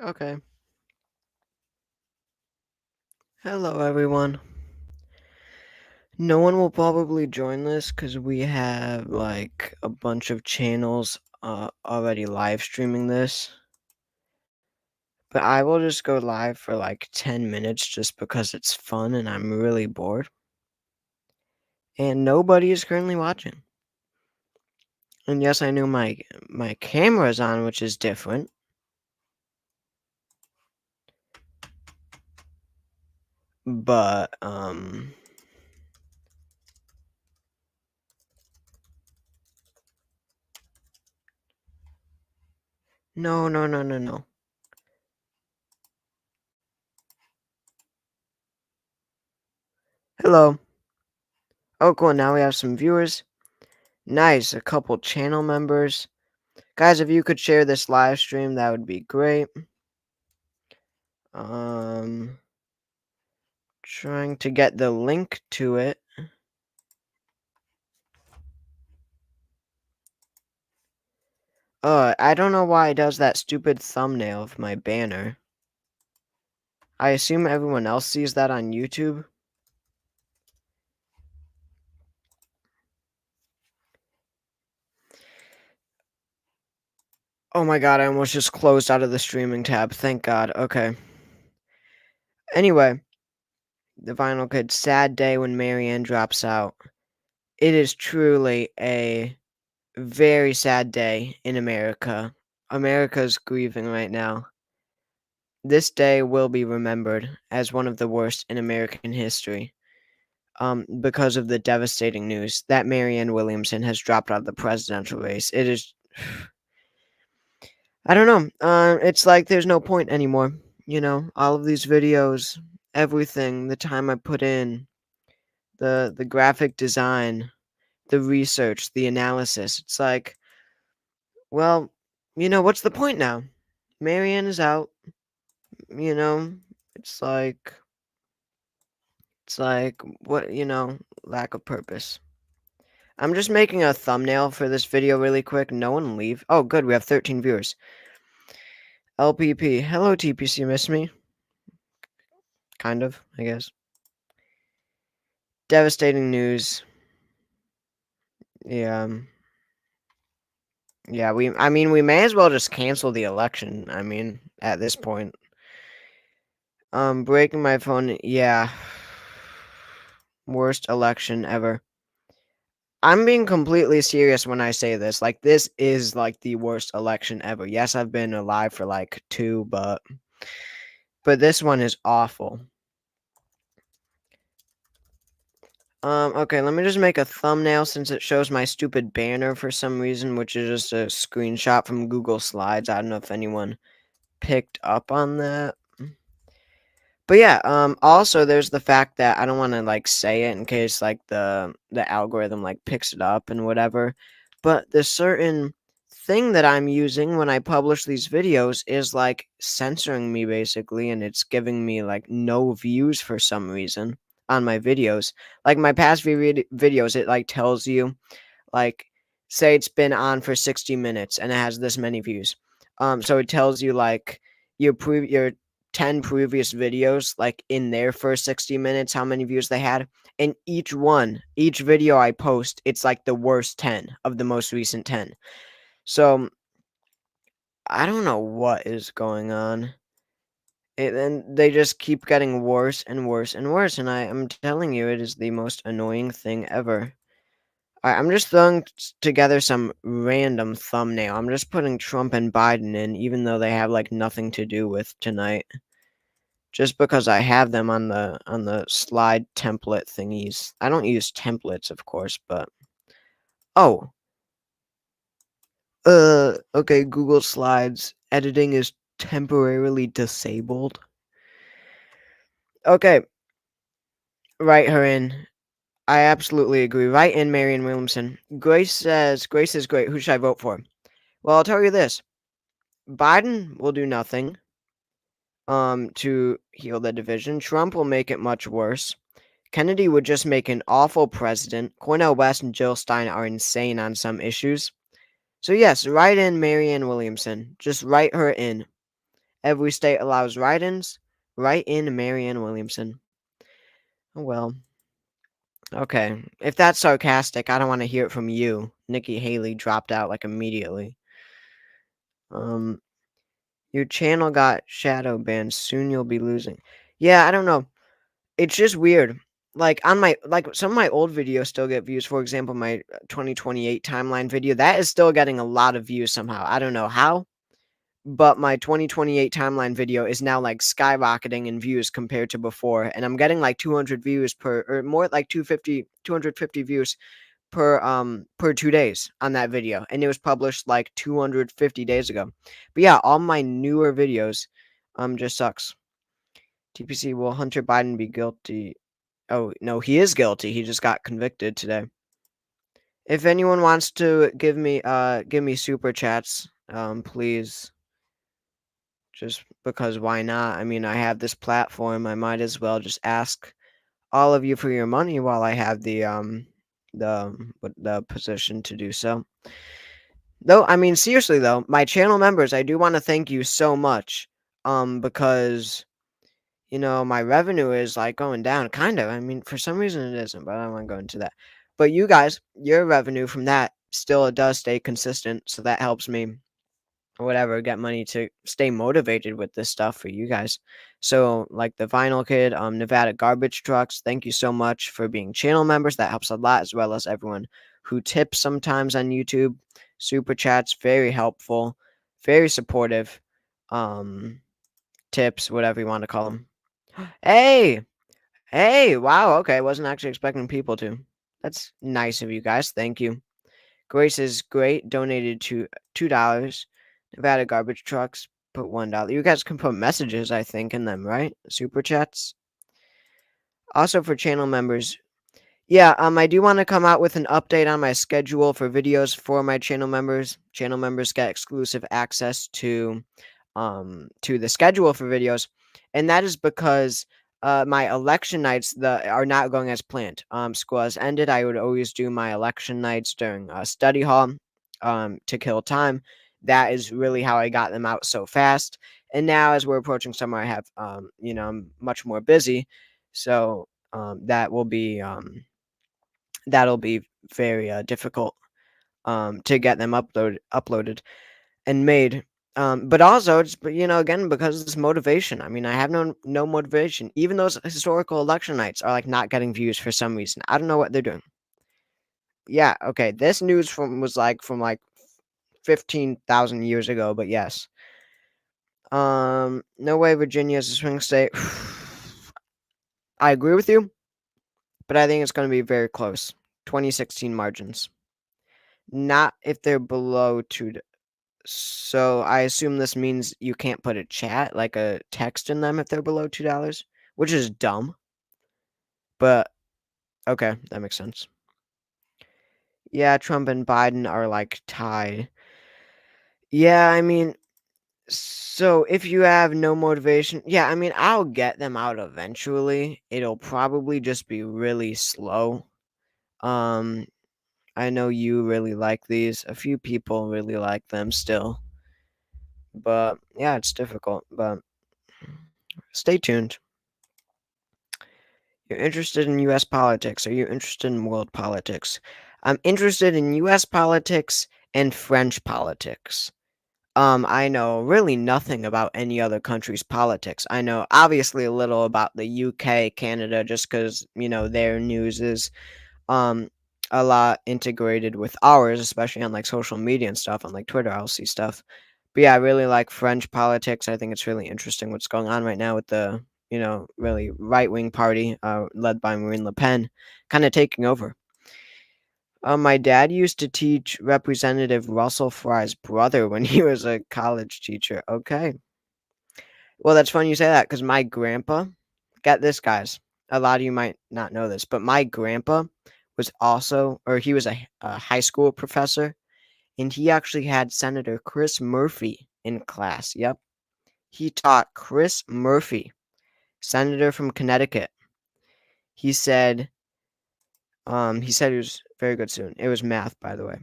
Okay. Hello, everyone. No one will probably join this because we have like a bunch of channels already live streaming this. But I will just go live for like 10 minutes just because it's fun and I'm really bored. And nobody is currently watching. And yes, I know my camera's on, which is different. But no. Hello. Oh, cool. Now we have some viewers. Nice. A couple channel members. Guys, if you could share this live stream, that would be great. Um, trying to get the link to it. I don't know why it does that stupid thumbnail of my banner. I assume everyone else sees that on YouTube. Oh my god, I almost just closed out of the streaming tab. Thank god. Okay. Anyway, the Vinyl Kid, sad day when Marianne drops out. It is truly a very sad day in America. America's grieving right now. This day will be remembered as one of the worst in American history, because of the devastating news that Marianne Williamson has dropped out of the presidential race. It is, I don't know. It's like there's no point anymore. All of these videos, everything, the time I put in, the graphic design, the research, the analysis. It's like, well, what's the point now? Marianne is out. You know, it's like what, lack of purpose. I'm just making a thumbnail for this video really quick. No one leave. Oh, good. We have 13 viewers. LPP. Hello, TPC. Miss me? Kind of, I guess. Devastating news. Yeah. Yeah, I mean, we may as well just cancel the election. I mean, at this point. Breaking my phone. Yeah. Worst election ever. I'm being completely serious when I say this. Like, this is, like, the worst election ever. Yes, I've been alive for, like, 2, but this one is awful. Okay, let me just make a thumbnail since it shows my stupid banner for some reason, which is just a screenshot from Google Slides. I don't know if anyone picked up on that. But yeah, also there's the fact that I don't want to like say it in case like the algorithm like picks it up and whatever. But the certain thing that I'm using when I publish these videos is like censoring me basically, and it's giving me like no views for some reason on my videos. Like my past videos, it like tells you like say it's been on for 60 minutes and it has this many views. So it tells you like your 10 previous videos, like in their first 60 minutes, how many views they had. And each video I post, it's like the worst 10 of the most recent 10. So I don't know what is going on. And they just keep getting worse and worse and worse. And I'm telling you, it is the most annoying thing ever. I'm just throwing together some random thumbnail. I'm just putting Trump and Biden in, even though they have like nothing to do with tonight. Just because I have them on the slide template thingies. I don't use templates, of course, but oh, okay. Google Slides editing is temporarily disabled. Okay, write her in. I absolutely agree. Write in Marianne Williamson. Grace is great. Who should I vote for? Well, I'll tell you this. Biden will do nothing to heal the division. Trump will make it much worse. Kennedy would just make an awful president. Cornel West and Jill Stein are insane on some issues. So yes, write in Marianne Williamson. Just write her in. Every state allows write-ins. Write-in Marianne Williamson. Oh, well. Okay. If that's sarcastic, I don't want to hear it from you. Nikki Haley dropped out, like, immediately. Um, your channel got shadow banned. Soon you'll be losing. Yeah, I don't know. It's just weird. Like, on my some of my old videos still get views. For example, my 2028 timeline video, that is still getting a lot of views somehow. I don't know how, but my 2028 timeline video is now, like, skyrocketing in views compared to before, and I'm getting, like, 200 views per or more like 250 views per 2 days on that video, and it was published, like, 250 days ago. But, yeah, all my newer videos, just sucks. TPC, will Hunter Biden be guilty? Oh, no, he is guilty. He just got convicted today. If anyone wants to give me super chats, please, just because why not? I mean, I have this platform. I might as well just ask all of you for your money while I have the position to do so. Though, I mean, seriously though, my channel members, I do want to thank you so much. Because my revenue is, like, going down, kind of. I mean, for some reason it isn't, but I don't want to go into that. But you guys, your revenue from that still does stay consistent, so that helps me or whatever get money to stay motivated with this stuff for you guys. So, like the Vinyl Kid, Nevada Garbage Trucks, thank you so much for being channel members. That helps a lot, as well as everyone who tips sometimes on YouTube. Super chats, very helpful, very supportive. Tips, whatever you want to call them. Hey! Hey! Wow, okay, wasn't actually expecting people to. That's nice of you guys, thank you. Grace is great, donated to $2. Nevada Garbage Trucks, put $1. You guys can put messages, I think, in them, right? Super chats. Also for channel members, yeah, I do want to come out with an update on my schedule for videos for my channel members. Channel members get exclusive access to the schedule for videos, and that is because my election nights are not going as planned. School has ended. I would always do my election nights during study hall to kill time. That is really how I got them out so fast. And now, as we're approaching summer, I have I'm much more busy, so that'll be very difficult to get them uploaded and made. But also, again, because of this motivation. I mean, I have no motivation. Even those historical election nights are, like, not getting views for some reason. I don't know what they're doing. Yeah, okay. This news was from 15,000 years ago, but yes. No way Virginia is a swing state. I agree with you, but I think it's going to be very close. 2016 margins. Not if they're below 2. So I assume this means you can't put a chat, like a text in them if they're below $2, which is dumb. But okay, that makes sense. Yeah, Trump and Biden are, like, tied. Yeah, I mean, so if you have no motivation, yeah, I mean, I'll get them out eventually. It'll probably just be really slow. Um, I know you really like these. A few people really like them still. But yeah, it's difficult, but stay tuned. You're interested in US politics. Are you interested in world politics? I'm interested in US politics and French politics. I know really nothing about any other country's politics. I know obviously a little about the UK, Canada, just because, their news is um a lot integrated with ours, especially on, like, social media and stuff. On, like, Twitter, I'll see stuff. But yeah, I really like French politics. I think it's really interesting what's going on right now with the really right-wing party led by Marine Le Pen kind of taking over. My dad used to teach Representative Russell Fry's brother when he was a college teacher. Okay. Well, that's funny you say that because my grandpa, get this, guys. A lot of you might not know this, but my grandpa he was a high school professor, and he actually had Senator Chris Murphy in class. Yep. He taught Chris Murphy, senator from Connecticut. He said, it was very good student. It was math, by the way.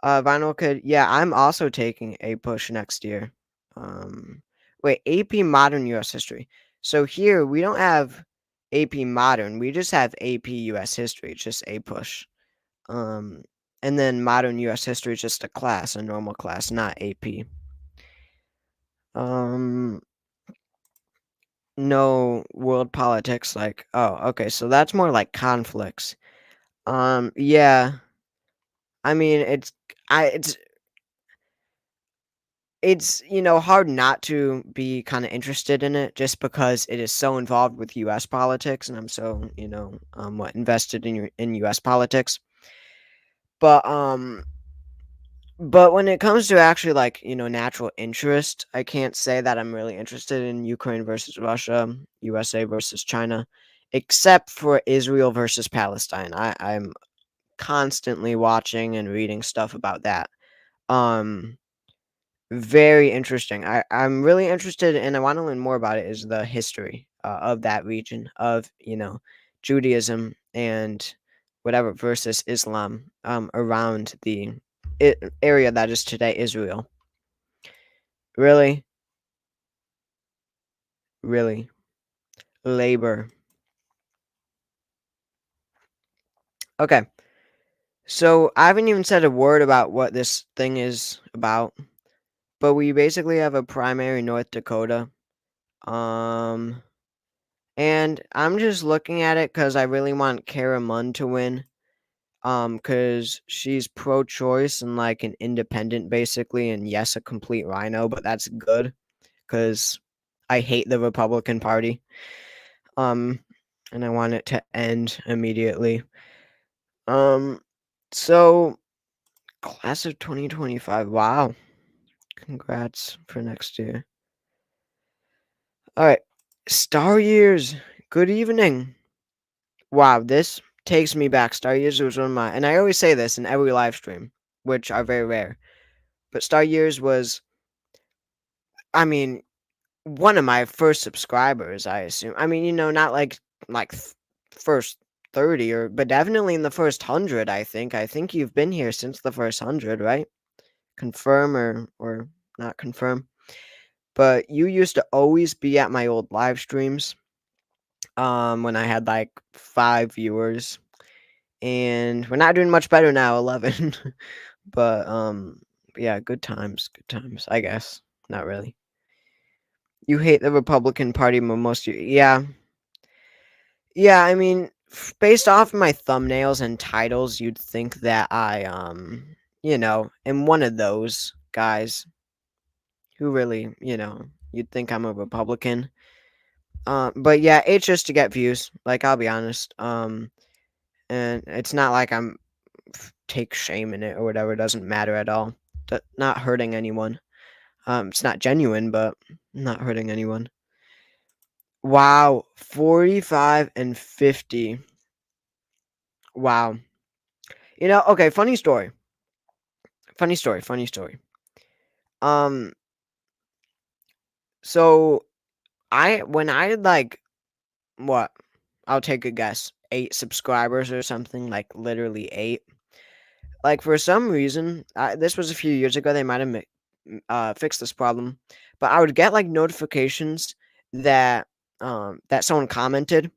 Vinyl Kid, yeah, I'm also taking a push next year. Wait, AP Modern US History. So here we don't have AP Modern, we just have AP US History, it's just a push. Um, and then Modern US History is just a class, a normal class, not AP. Um, no world politics, like, oh, okay, so that's more like conflicts. Yeah, I mean, it's hard not to be kinda interested in it just because it is so involved with US politics, and I'm so, invested in US politics. But, but when it comes to actually, like, natural interest, I can't say that I'm really interested in Ukraine versus Russia, USA versus China, except for Israel versus Palestine. I'm constantly watching and reading stuff about that. Um Very interesting. I'm really interested and I wanna learn more about it is the history, of that region of, Judaism and whatever versus Islam, around the area that is today Israel. Really? Really? Labor. Okay. So, I haven't even said a word about what this thing is about, but we basically have a primary in North Dakota. Um And I'm just looking at it because I really want Kara Munn to win. Because she's pro-choice and like an independent, basically, and yes, a complete rhino, but that's good because I hate the Republican Party. Um, and I want it to end immediately. Um, so class of 2025. Wow, congrats for next year. All right, Star Years. Good evening. Wow, this takes me back. Star Years was one of my and I always say this in every live stream, which are very rare. But Star Years was, I mean, one of my first subscribers, I assume. I mean, not first 30 but definitely in the first 100, I think. I think you've been here since the first 100, right? Confirm or not confirm. But you used to always be at my old live streams when I had like 5 viewers. And we're not doing much better now, 11. But, yeah, good times, I guess. Not really. You hate the Republican Party most of yeah. Yeah, I mean, based off my thumbnails and titles, you'd think that I, am one of those guys who really, you'd think I'm a Republican. But yeah, it's just to get views, like, I'll be honest. And it's not like I'm take shame in it or whatever, it doesn't matter at all. Not hurting anyone. It's not genuine, but not hurting anyone. Wow, 45 and 50. Wow. Okay, funny story. Funny story, funny story. Um, so when I had like what? I'll take a guess. 8 subscribers or something, like literally 8. Like for some reason, this was a few years ago, they might have fixed this problem, but I would get like notifications that that someone commented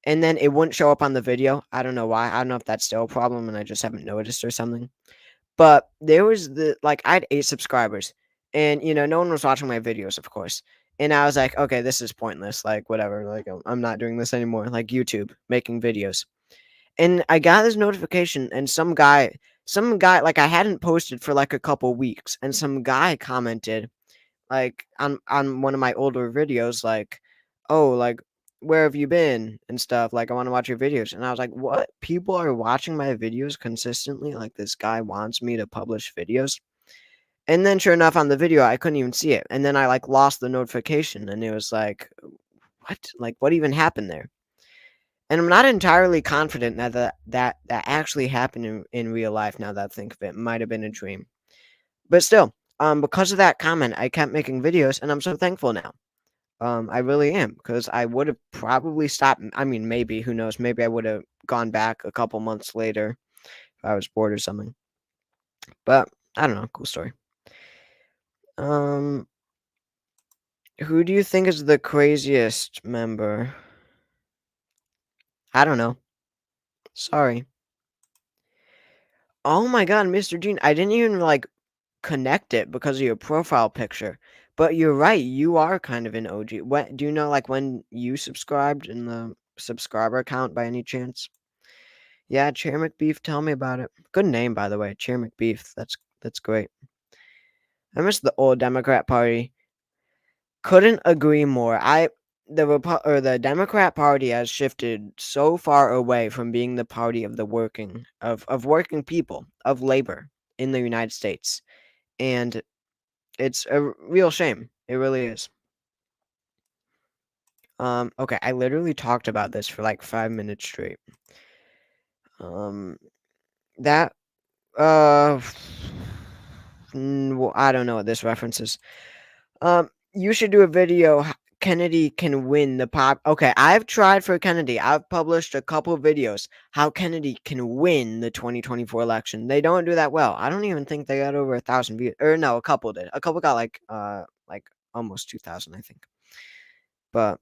and then it wouldn't show up on the video. I don't know why. I don't know if that's still a problem and I just haven't noticed or something. But there was I had 8 subscribers and no one was watching my videos, of course. And I was like, okay, this is pointless. Like, whatever. Like, I'm not doing this anymore. Like YouTube, making videos. And I got this notification and some guy, like I hadn't posted for like a couple weeks, and some guy commented like on one of my older videos, like, "Oh, like, where have you been?" and stuff, like, "I wanna watch your videos." And I was like, "What? People are watching my videos consistently? Like, this guy wants me to publish videos?" And then sure enough, on the video, I couldn't even see it, and then I, like, lost the notification, and it was like, "What? Like, what even happened there?" And I'm not entirely confident that actually happened in real life now that I think of it. It might have been a dream. But still, because of that comment, I kept making videos, and I'm so thankful now. I really am, because I would have probably stopped. I mean, maybe, who knows? Maybe I would have gone back a couple months later if I was bored or something. But I don't know. Cool story. Um, Who do you think is the craziest member? I don't know. Sorry. Oh my god, Mr. Gene, I didn't even, like, connect it because of your profile picture. But you're right, you are kind of an OG. What do you know, like, when you subscribed in the subscriber count by any chance? Yeah, Chair McBeef, tell me about it. Good name, by the way, Chair McBeef. That's great. I miss the old Democrat Party. Couldn't agree more. The Democrat Party has shifted so far away from being the party of the working people, of labor in the United States. And it's a real shame. It really is. Okay, I literally talked about this for like 5 minutes straight. Um, that uh, well, I don't know what this reference is. You should do a video. Kennedy can win the pop. Okay, I've tried for Kennedy. I've published a couple of videos how Kennedy can win the 2024 election. They don't do that well. I don't even think they got over 1,000 views. Or no, a couple did. A couple got like almost 2,000, I think. But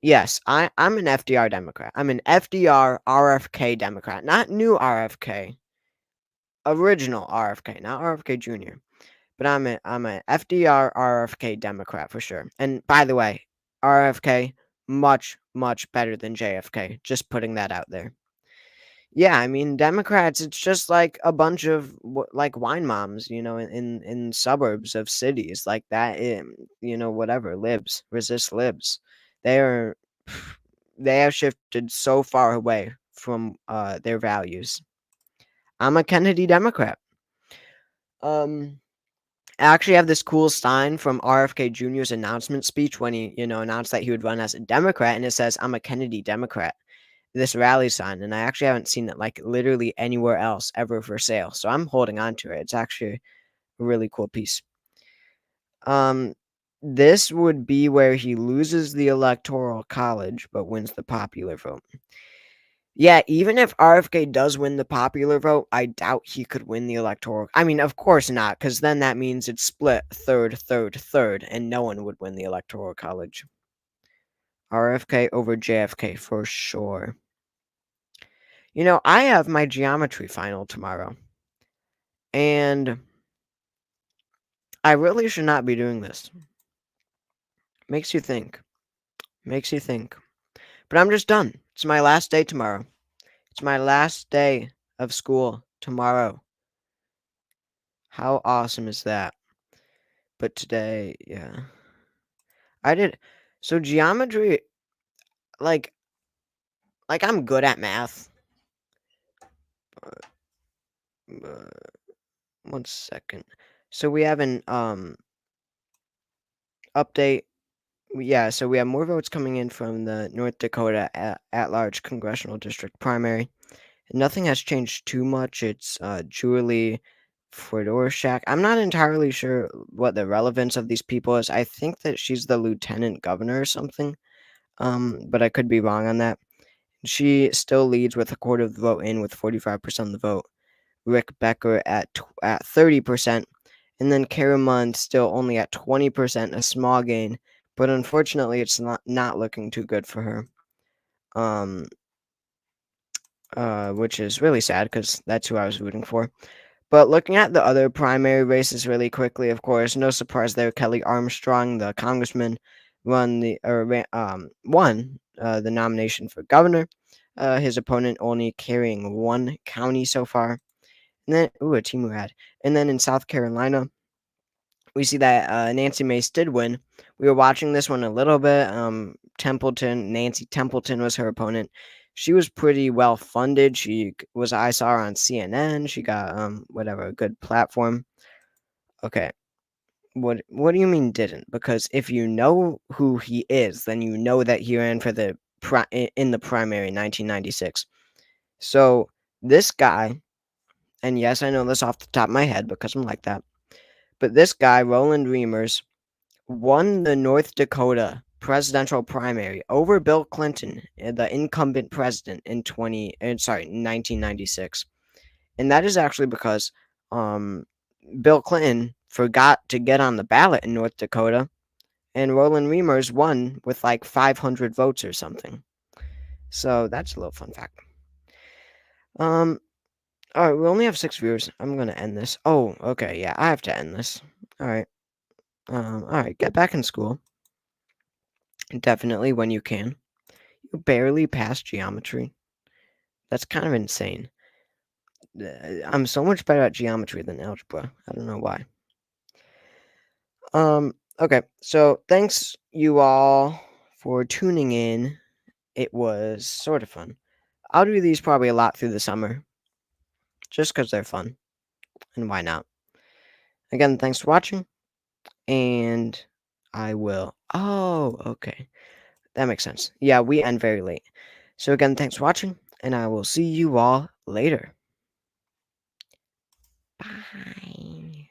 yes, I'm an FDR Democrat. I'm an FDR RFK Democrat, not new RFK, original RFK, not RFK Jr. But I'm a FDR RFK Democrat for sure. And by the way, RFK much better than JFK. Just putting that out there. Yeah, I mean Democrats. It's just like a bunch of like wine moms, in suburbs of cities like that. Whatever libs resist libs. They are they have shifted so far away from their values. I'm a Kennedy Democrat. Um, I actually have this cool sign from RFK Jr.'s announcement speech when he, announced that he would run as a Democrat, and it says, "I'm a Kennedy Democrat." This rally sign, and I actually haven't seen it like literally anywhere else ever for sale. So I'm holding on to it. It's actually a really cool piece. Um, this would be where he loses the electoral college but wins the popular vote. Yeah, even if RFK does win the popular vote, I doubt he could win the electoral. I mean, of course not, because then that means it's split third, and no one would win the electoral college. RFK over JFK for sure. I have my geometry final tomorrow, and I really should not be doing this. Makes you think. Makes you think. But I'm just done. It's my last day tomorrow. It's my last day of school tomorrow. How awesome is that? But today, yeah. I did so geometry like I'm good at math. But, but 1 second. So we have an update. Yeah, so we have more votes coming in from the North Dakota at-large congressional district primary. Nothing has changed too much. It's Julie Fedorchak. I'm not entirely sure what the relevance of these people is. I think that she's the lieutenant governor or something. But I could be wrong on that. She still leads with a quarter of the vote in with 45% of the vote. Rick Becker at 30%, and then Kara Mund still only at 20%, a small gain, but unfortunately it's not looking too good for her. Which is really sad because that's who I was rooting for. But looking at the other primary races really quickly, of course, no surprise there. Kelly Armstrong, the congressman, won the nomination for governor. His opponent only carrying one county so far. And then, a team who had. And then in South Carolina, we see that Nancy Mace did win. We were watching this one a little bit. Nancy Templeton was her opponent. She was pretty well funded. I saw her on CNN. She got a good platform. Okay. What do you mean didn't? Because if you know who he is, then you know that he ran for in the primary in 1996. So this guy, and yes, I know this off the top of my head because I'm like that. But this guy, Roland Reimers, won the North Dakota presidential primary over Bill Clinton, the incumbent president in 1996. And that is actually because Bill Clinton forgot to get on the ballot in North Dakota, and Roland Reimers won with like 500 votes or something. So that's a little fun fact. All right, we only have 6 viewers. I'm gonna end this. Oh, okay, yeah, I have to end this. All right. All right, get back in school. Definitely when you can. You barely passed geometry. That's kind of insane. I'm so much better at geometry than algebra. I don't know why. Okay, so thanks you all for tuning in. It was sort of fun. I'll do these probably a lot through the summer, just because they're fun, and why not? Again, thanks for watching, and I will. Oh, okay. That makes sense. Yeah, we end very late. So again, thanks for watching, and I will see you all later. Bye.